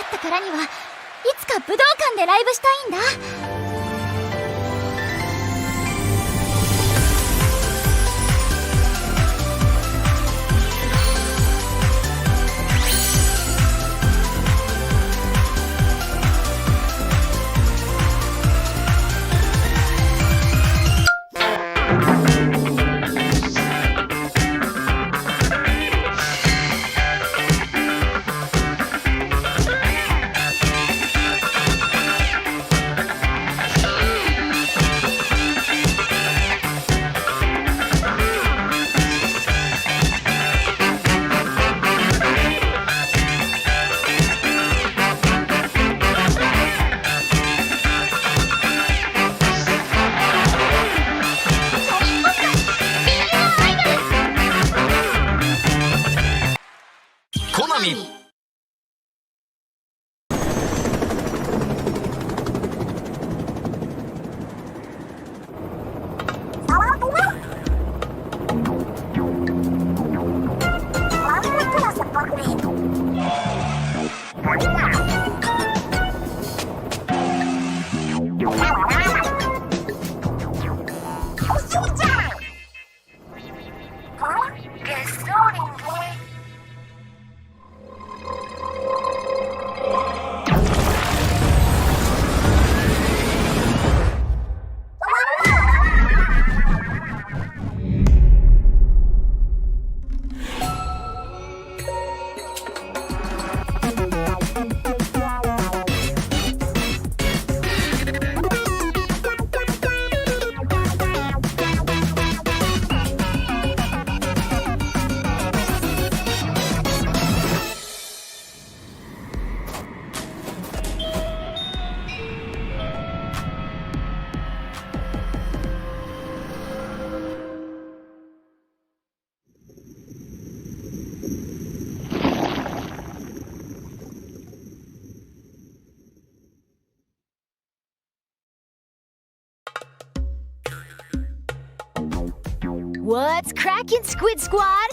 ったからにはいつか武道館でライブしたいんだ。What's crackin', Squid Squad?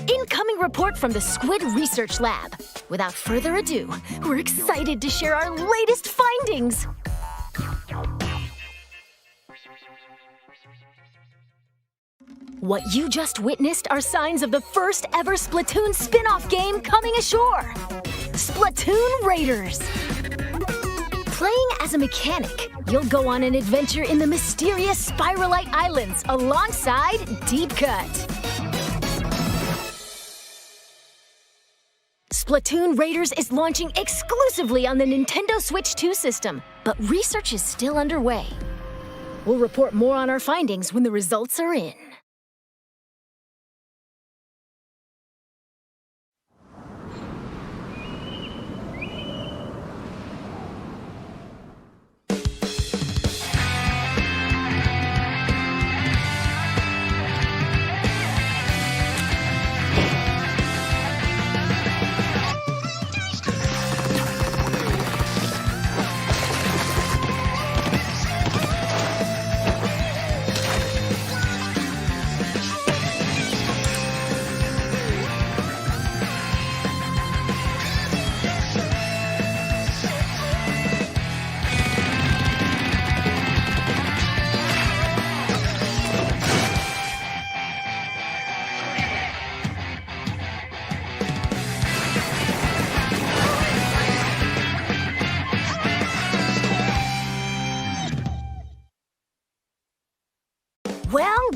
Incoming report from the Squid Research Lab. Without further ado, we're excited to share our latest findings. What you just witnessed are signs of the first ever Splatoon spin-off game coming ashore. Splatoon Raiders. Playing as a mechanic, you'll go on an adventure in the mysterious Spiralite Islands alongside Deep Cut. Splatoon Raiders is launching exclusively on the Nintendo Switch 2 system, but research is still underway. We'll report more on our findings when the results are in.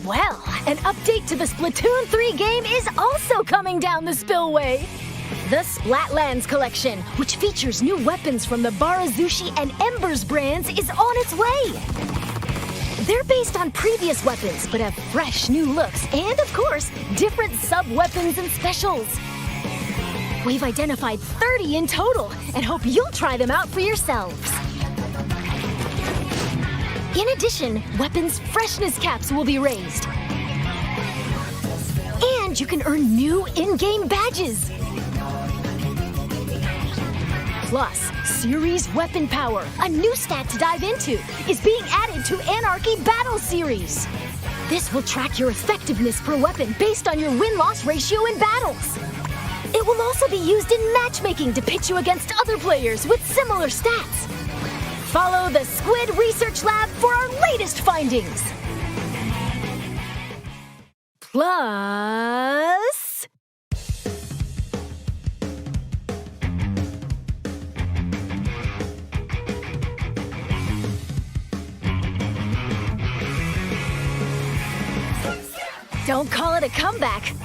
Well, an update to the Splatoon 3 game is also coming down the spillway. The Splatlands collection, which features new weapons from the Barazushi and Embers brands, is on its way. They're based on previous weapons, but have fresh new looks and, of course, different sub-weapons and specials. We've identified 30 in total and hope you'll try them out for yourselves. In addition, weapons freshness caps will be raised. And you can earn new in-game badges. Plus, Series Weapon Power, a new stat to dive into, is being added to Anarchy Battle Series. This will track your effectiveness per weapon based on your win-loss ratio in battles. It will also be used in matchmaking to pitch you against other players with similar stats. Follow the Squid Research Lab for our latest findings. Plus... Don't call it a comeback.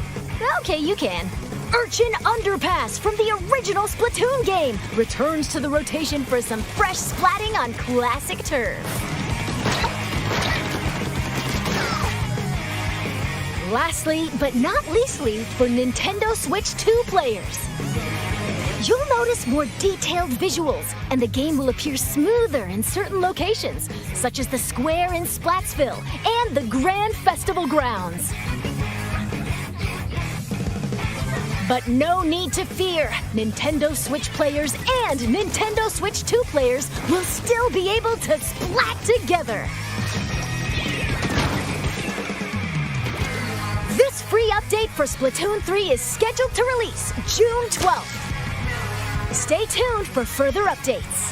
Okay, you can. Urchin Underpass from the original Splatoon game returns to the rotation for some fresh splatting on classic turf. Lastly, but not leastly, for Nintendo Switch 2 players. You'll notice more detailed visuals, and the game will appear smoother in certain locations, such as the square in Splatsville and the Grand Festival grounds. But no need to fear. Nintendo Switch players and Nintendo Switch 2 players will still be able to splat together. This free update for Splatoon 3 is scheduled to release June 12th. Stay tuned for further updates.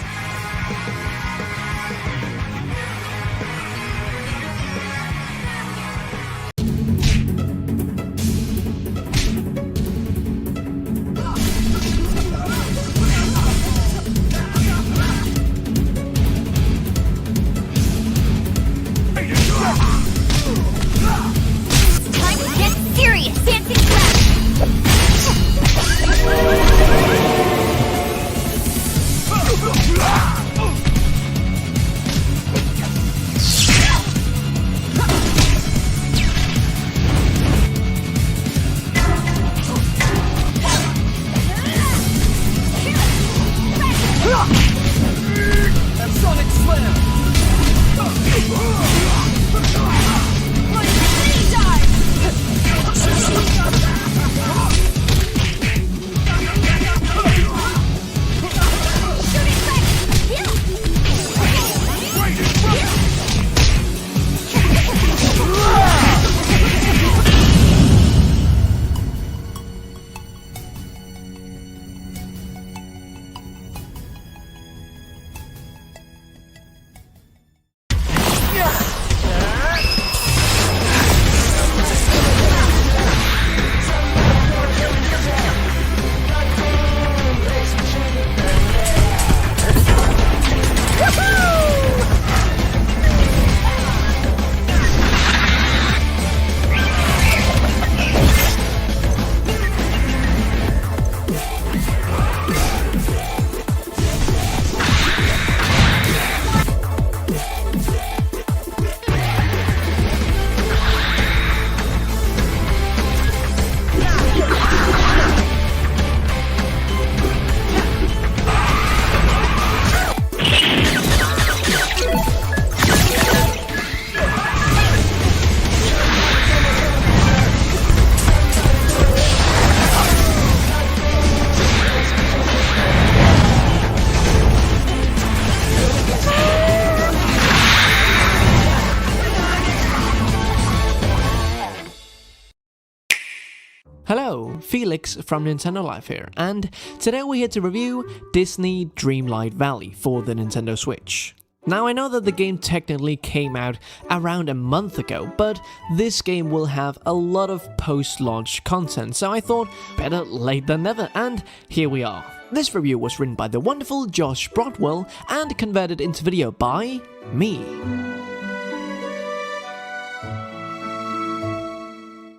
Hello, Felix from Nintendo Life here, and today we're here to review Disney Dreamlight Valley for the Nintendo Switch. Now I know that the game technically came out around a month ago, but this game will have a lot of post-launch content, so I thought better late than never, and here we are. This review was written by the wonderful Josh Broadwell and converted into video by me.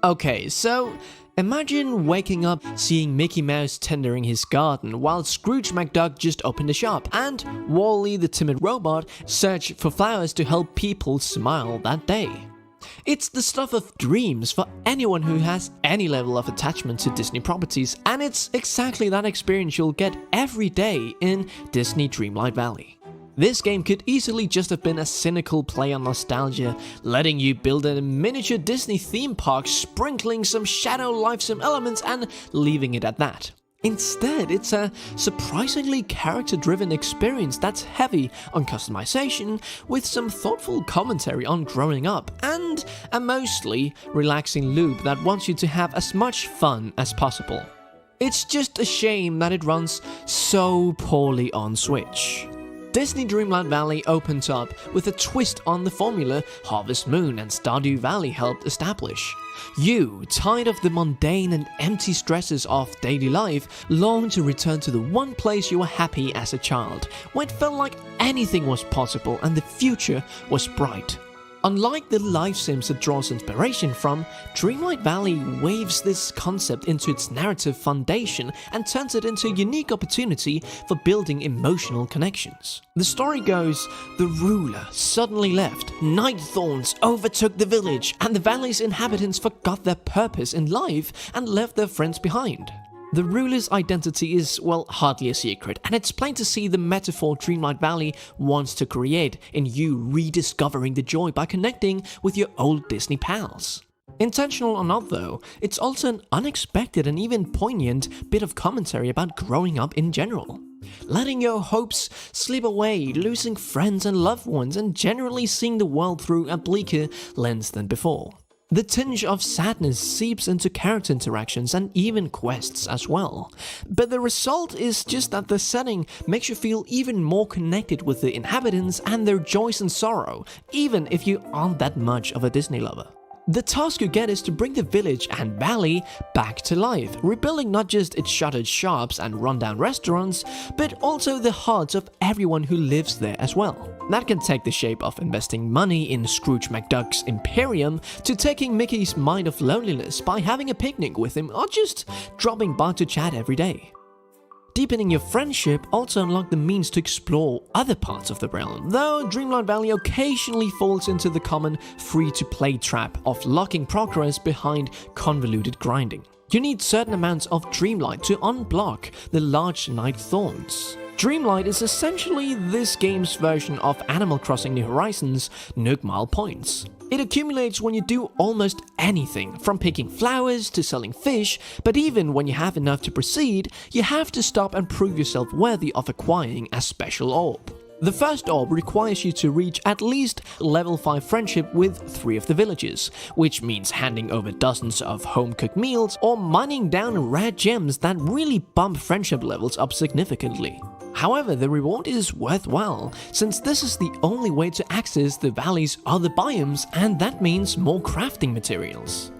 Okay, so imagine waking up seeing Mickey Mouse tendering his garden while Scrooge McDuck just opened a shop and Wall-E the timid robot search for flowers to help people smile that day. It's the stuff of dreams for anyone who has any level of attachment to Disney properties, and it's exactly that experience you'll get every day in Disney Dreamlight Valley. This game could easily just have been a cynical play on nostalgia, letting you build a miniature Disney theme park, sprinkling some shadow life sim elements and leaving it at that. Instead, it's a surprisingly character-driven experience that's heavy on customization, with some thoughtful commentary on growing up, and a mostly relaxing loop that wants you to have as much fun as possible. It's just a shame that it runs so poorly on Switch. Disney Dreamlight Valley opens up with a twist on the formula Harvest Moon and Stardew Valley helped establish. You, tired of the mundane and empty stresses of daily life, long to return to the one place you were happy as a child, where it felt like anything was possible and the future was bright. Unlike the life sims it draws inspiration from, Dreamlight Valley waves this concept into its narrative foundation and turns it into a unique opportunity for building emotional connections. The story goes, the ruler suddenly left, night thorns overtook the village, and the valley's inhabitants forgot their purpose in life and left their friends behind. The ruler's identity is, well, hardly a secret, and it's plain to see the metaphor Dreamlight Valley wants to create in you rediscovering the joy by connecting with your old Disney pals. Intentional or not though, it's also an unexpected and even poignant bit of commentary about growing up in general. Letting your hopes slip away, losing friends and loved ones, and generally seeing the world through a bleaker lens than before. The tinge of sadness seeps into character interactions and even quests as well. But the result is just that the setting makes you feel even more connected with the inhabitants and their joys and sorrow, even if you aren't that much of a Disney lover. The task you get is to bring the village and valley back to life, rebuilding not just its shuttered shops and rundown restaurants, but also the hearts of everyone who lives there as well. That can take the shape of investing money in Scrooge McDuck's Imperium, to taking Mickey's mind of loneliness by having a picnic with him, or just dropping by to chat every day. Deepening your friendship also unlock the means to explore other parts of the realm, though Dreamlight Valley occasionally falls into the common free-to-play trap of locking progress behind convoluted grinding. You need certain amounts of Dreamlight to unblock the large night thorns. Dreamlight is essentially this game's version of Animal Crossing New Horizons' Nook Mile points. It accumulates when you do almost anything, from picking flowers to selling fish, but even when you have enough to proceed, you have to stop and prove yourself worthy of acquiring a special orb. The first orb requires you to reach at least level 5 friendship with 3 of the villagers, which means handing over dozens of home-cooked meals or mining down rare gems that really bump friendship levels up significantly. However, the reward is worthwhile, since this is the only way to access the valley's other biomes, and that means more crafting materials.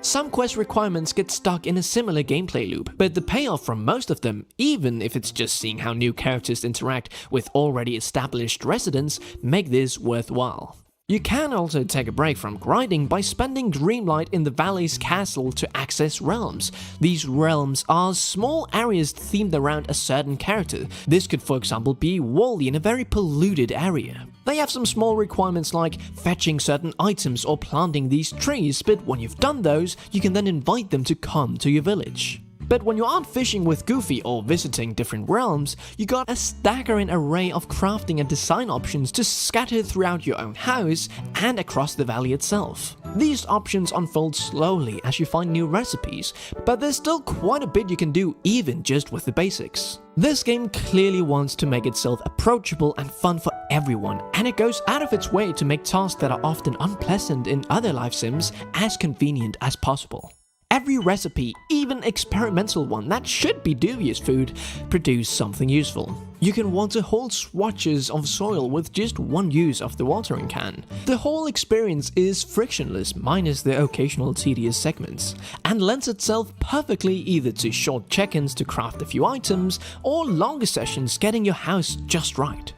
Some quest requirements get stuck in a similar gameplay loop, but the payoff from most of them, even if it's just seeing how new characters interact with already established residents, make this worthwhile. You can also take a break from grinding by spending Dreamlight in the valley's castle to access realms. These realms are small areas themed around a certain character. This could for example be Wally in a very polluted area. They have some small requirements like fetching certain items or planting these trees, but when you've done those, you can then invite them to come to your village. But when you aren't fishing with Goofy or visiting different realms, you got a staggering array of crafting and design options to scatter throughout your own house and across the valley itself. These options unfold slowly as you find new recipes, but there's still quite a bit you can do even just with the basics. This game clearly wants to make itself approachable and fun for everyone, and it goes out of its way to make tasks that are often unpleasant in other life sims as convenient as possible. Every recipe, even experimental one that should be dubious food, produce something useful. You can water whole swatches of soil with just one use of the watering can. The whole experience is frictionless minus the occasional tedious segments, and lends itself perfectly either to short check-ins to craft a few items, or longer sessions getting your house just right.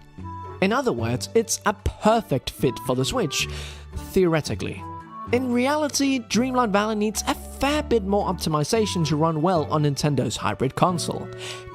In other words, it's a perfect fit for the Switch, theoretically. In reality, Dreamlight Valley needs a fair bit more optimization to run well on Nintendo's hybrid console.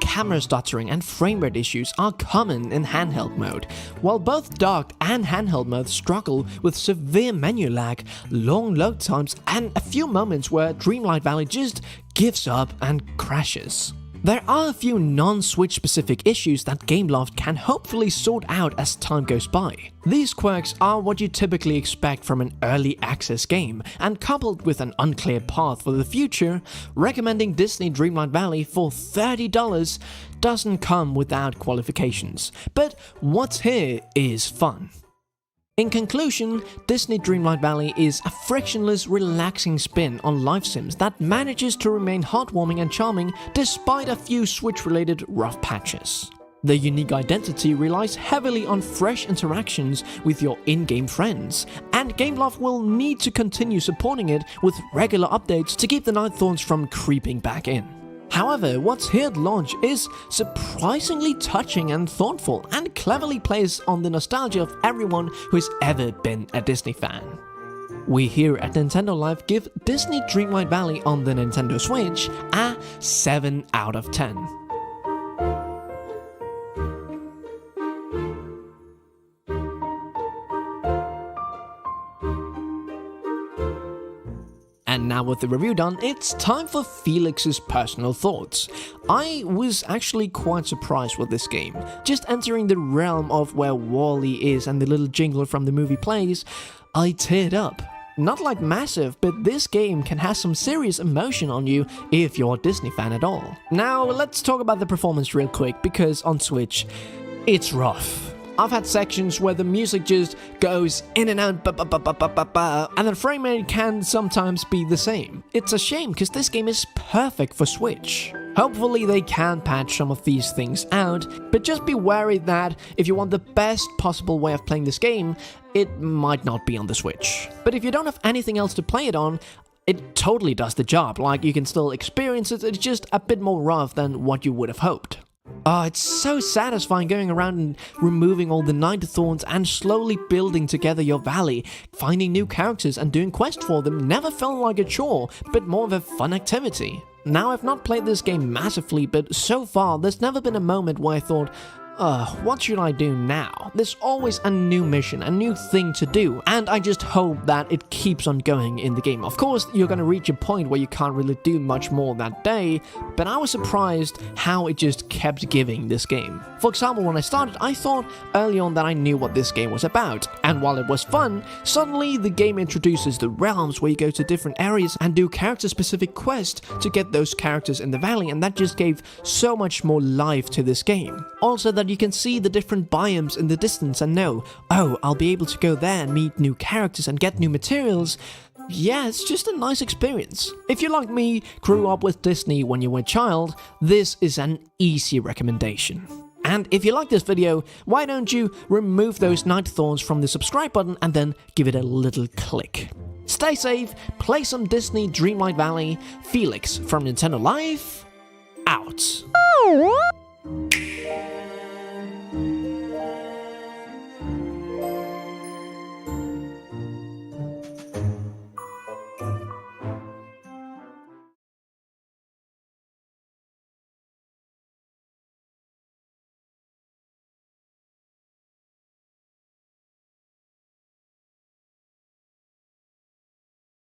Camera stuttering and frame rate issues are common in handheld mode, while both docked and handheld mode struggle with severe menu lag, long load times, and a few moments where Dreamlight Valley just gives up and crashes. There are a few non-Switch specific issues that Gameloft can hopefully sort out as time goes by. These quirks are what you typically expect from an early access game, and coupled with an unclear path for the future, recommending Disney Dreamlight Valley for $30 doesn't come without qualifications. But what's here is fun. In conclusion, Disney Dreamlight Valley is a frictionless, relaxing spin on life sims that manages to remain heartwarming and charming despite a few Switch-related rough patches. The unique identity relies heavily on fresh interactions with your in-game friends, and Gameloft will need to continue supporting it with regular updates to keep the Night Thorns from creeping back in. However, what's here at launch is surprisingly touching and thoughtful, and cleverly plays on the nostalgia of everyone who's ever been a Disney fan. We here at Nintendo Life give Disney Dreamlight Valley on the Nintendo Switch a 7 out of 10. And now with the review done, it's time for Felix's personal thoughts. I was actually quite surprised with this game. Just entering the realm of where Wall-E is and the little jingle from the movie plays, I teared up. Not like massive, but this game can have some serious emotion on you if you're a Disney fan at all. Now let's talk about the performance real quick, because on Switch, it's rough. I've had sections where the music just goes in and out, and the frame rate can sometimes be the same. It's a shame because this game is perfect for Switch. Hopefully they can patch some of these things out, but just be wary that if you want the best possible way of playing this game, it might not be on the Switch. But if you don't have anything else to play it on, it totally does the job. Like, you can still experience it, it's just a bit more rough than what you would have hoped. Oh, it's so satisfying going around and removing all the Night Thorns and slowly building together your valley. Finding new characters and doing quests for them never felt like a chore, but more of a fun activity. Now, I've not played this game massively, but so far there's never been a moment where I thought, what should I do now? There's always a new mission, a new thing to do, and I just hope that it keeps on going in the game. Of course, you're gonna reach a point where you can't really do much more that day, but I was surprised how it just kept giving this game. For example, when I started, I thought early on that I knew what this game was about, and while it was fun, suddenly the game introduces the realms where you go to different areas and do character-specific quests to get those characters in the valley, and that just gave so much more life to this game. Also, that you can see the different biomes in the distance and know, oh, I'll be able to go there and meet new characters and get new materials. Yeah, it's just a nice experience. If you, like me, grew up with Disney when you were a child, this is an easy recommendation. And if you like this video, why don't you remove those Night Thorns from the subscribe button and then give it a little click. Stay safe, play some Disney Dreamlight Valley. Felix from Nintendo Life, out.